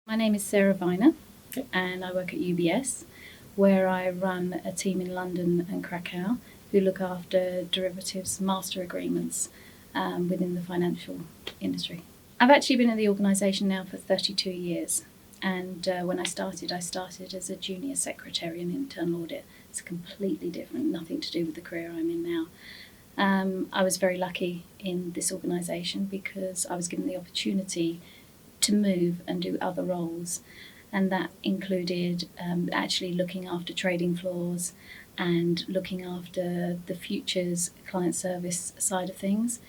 My name is Sarah Viner and I work at UBS, where I run a team in London and Krakow who look after derivatives master agreements within the financial industry. I've actually been in the organisation now for 32 years, and when I started as a junior secretary in internal audit. It's completely different, nothing to do with the career I'm in now. I was very lucky in this organisation because I was given the opportunity to move and do other roles, and that included actually looking after trading floors and looking after the futures client service side of things.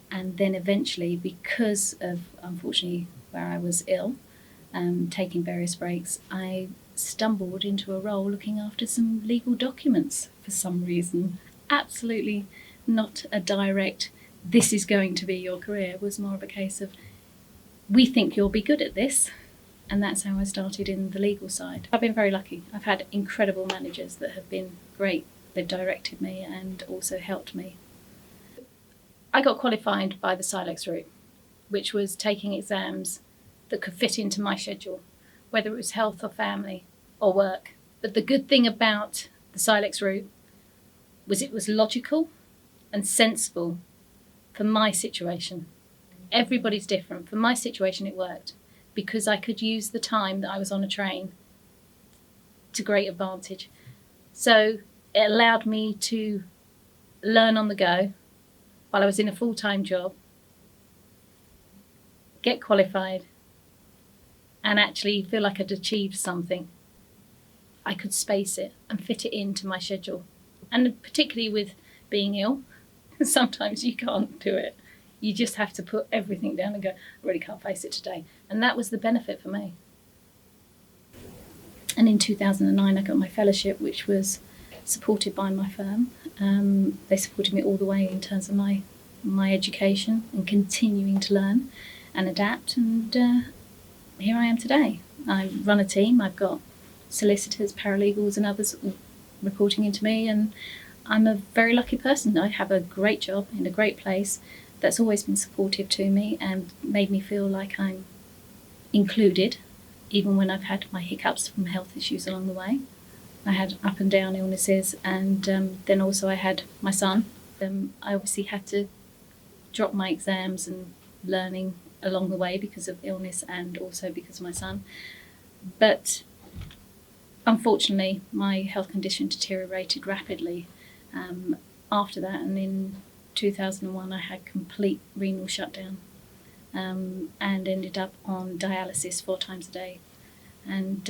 And then eventually, because of unfortunately where I was ill, taking various breaks, I stumbled into a role looking after some legal documents for some reason. Absolutely not a direct, this is going to be your career. It was more of a case of, we think you'll be good at this. And that's how I started in the legal side. I've been very lucky. I've had incredible managers that have been great. They've directed me and also helped me. I got qualified by the Silex route, which was taking exams that could fit into my schedule, whether it was health or family or work. But the good thing about the Silex route was it was logical and sensible for my situation. Everybody's different. For my situation, it worked because I could use the time that I was on a train to great advantage. So it allowed me to learn on the go while I was in a full-time job, get qualified, and actually feel like I'd achieved something. I could space it and fit it into my schedule. And particularly with being ill, sometimes you can't do it. You just have to put everything down and go, I really can't face it today. And that was the benefit for me. And in 2009, I got my fellowship, which was supported by my firm. They supported me all the way in terms of my education and continuing to learn and adapt. And here I am today. I run a team. I've got solicitors, paralegals and others reporting into me. And I'm a very lucky person. I have a great job in a great place that's always been supportive to me and made me feel like I'm included, even when I've had my hiccups from health issues along the way. I had up and down illnesses, and then also I had my son. I obviously had to drop my exams and learning along the way because of illness and also because of my son. But unfortunately, my health condition deteriorated rapidly after that, and in 2001 I had complete renal shutdown and ended up on dialysis 4 times a day, and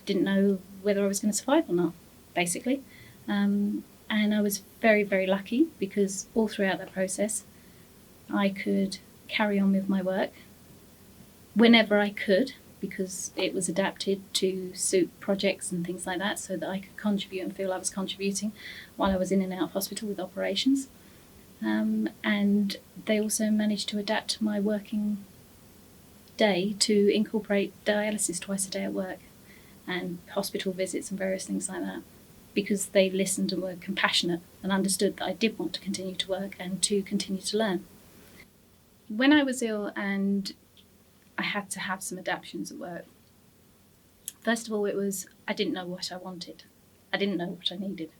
didn't know whether I was going to survive or not, basically. And I was very, very lucky because all throughout that process I could carry on with my work whenever I could, because it was adapted to suit projects and things like that, so that I could contribute and feel I was contributing while I was in and out of hospital with operations. And they also managed to adapt my working day to incorporate dialysis twice a day at work and hospital visits and various things like that, because they listened and were compassionate and understood that I did want to continue to work and to continue to learn. When I was ill and I had to have some adaptations at work, first of all, it was I didn't know what I wanted. I didn't know what I needed.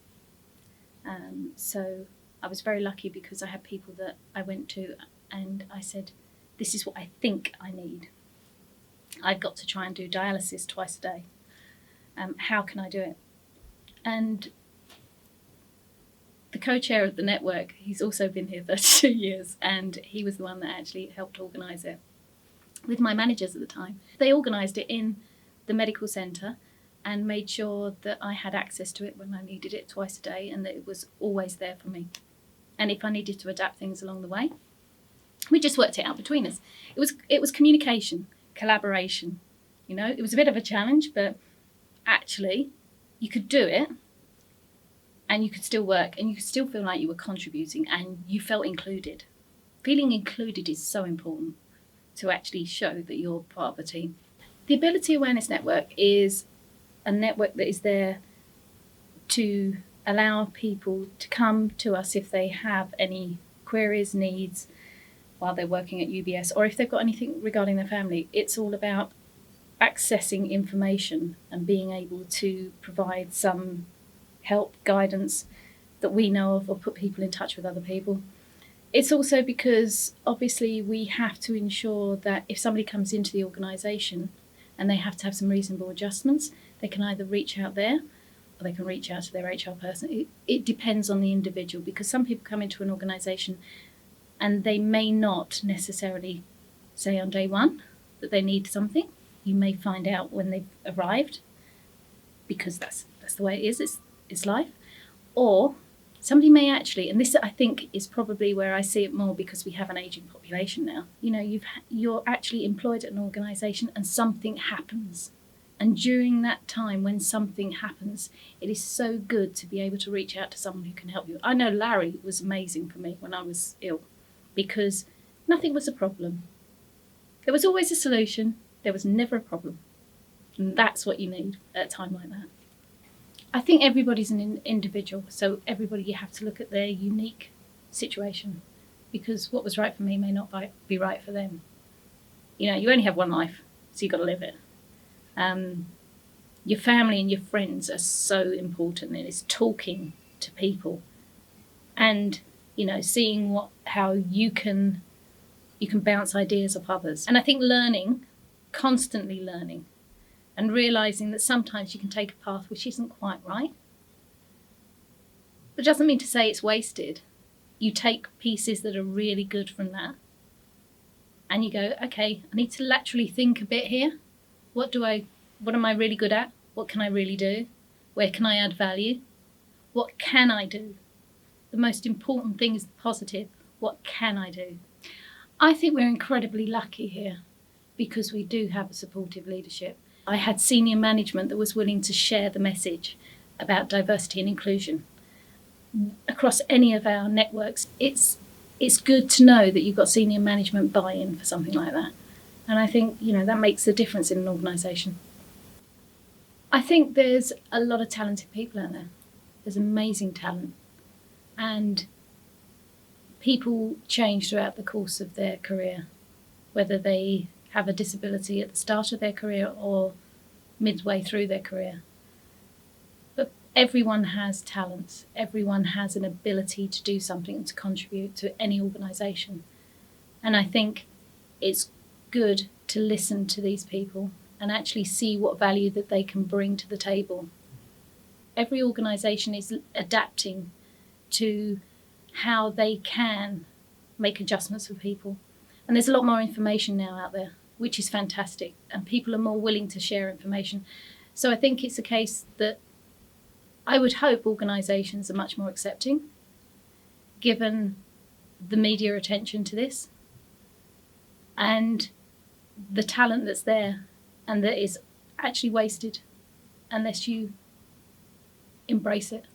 So I was very lucky because I had people that I went to and I said, this is what I think I need. I've got to try and do dialysis twice a day. How can I do it? And the co-chair of the network, he's also been here 32 years, and he was the one that actually helped organise it with my managers at the time. They organised it in the medical centre and made sure that I had access to it when I needed it twice a day, and that it was always there for me. And if I needed to adapt things along the way, we just worked it out between us. It was communication, collaboration. You know, it was a bit of a challenge, but actually you could do it and you could still work and you could still feel like you were contributing and you felt included. Feeling included is so important to actually show that you're part of a team. The Ability Awareness Network is a network that is there to allow people to come to us if they have any queries, needs while they're working at UBS, or if they've got anything regarding their family. It's all about accessing information and being able to provide some help, guidance that we know of, or put people in touch with other people. It's also because obviously we have to ensure that if somebody comes into the organisation and they have to have some reasonable adjustments, they can either reach out there or they can reach out to their HR person. It depends on the individual, because some people come into an organisation and they may not necessarily say on day one that they need something. You may find out when they've arrived, because that's the way it is. It's life. Or somebody may actually, and this I think is probably where I see it more, because we have an ageing population now. You know, you're actually employed at an organisation and something happens. And during that time when something happens, it is so good to be able to reach out to someone who can help you. I know Larry was amazing for me when I was ill, because nothing was a problem. There was always a solution. There was never a problem. And that's what you need at a time like that. I think everybody's an individual, so everybody, you have to look at their unique situation, because what was right for me may not be right for them. You know, you only have one life, so you've got to live it. Your family and your friends are so important, and it's talking to people and, you know, seeing how you can bounce ideas off others. And I think constantly learning, and realising that sometimes you can take a path which isn't quite right. But it doesn't mean to say it's wasted. You take pieces that are really good from that and you go, okay, I need to laterally think a bit here. What am I really good at? What can I really do? Where can I add value? What can I do? The most important thing is the positive. What can I do? I think we're incredibly lucky here, because we do have a supportive leadership. I had senior management that was willing to share the message about diversity and inclusion across any of our networks. It's good to know that you've got senior management buy-in for something like that. And I think, you know, that makes a difference in an organisation. I think there's a lot of talented people out there. There's amazing talent. And people change throughout the course of their career, whether they have a disability at the start of their career or midway through their career. But everyone has talents. Everyone has an ability to do something and to contribute to any organisation. And I think it's good to listen to these people and actually see what value that they can bring to the table. Every organisation is adapting to how they can make adjustments for people. And there's a lot more information now out there, which is fantastic, and people are more willing to share information. So I think it's a case that I would hope organisations are much more accepting, given the media attention to this and the talent that's there and that is actually wasted unless you embrace it.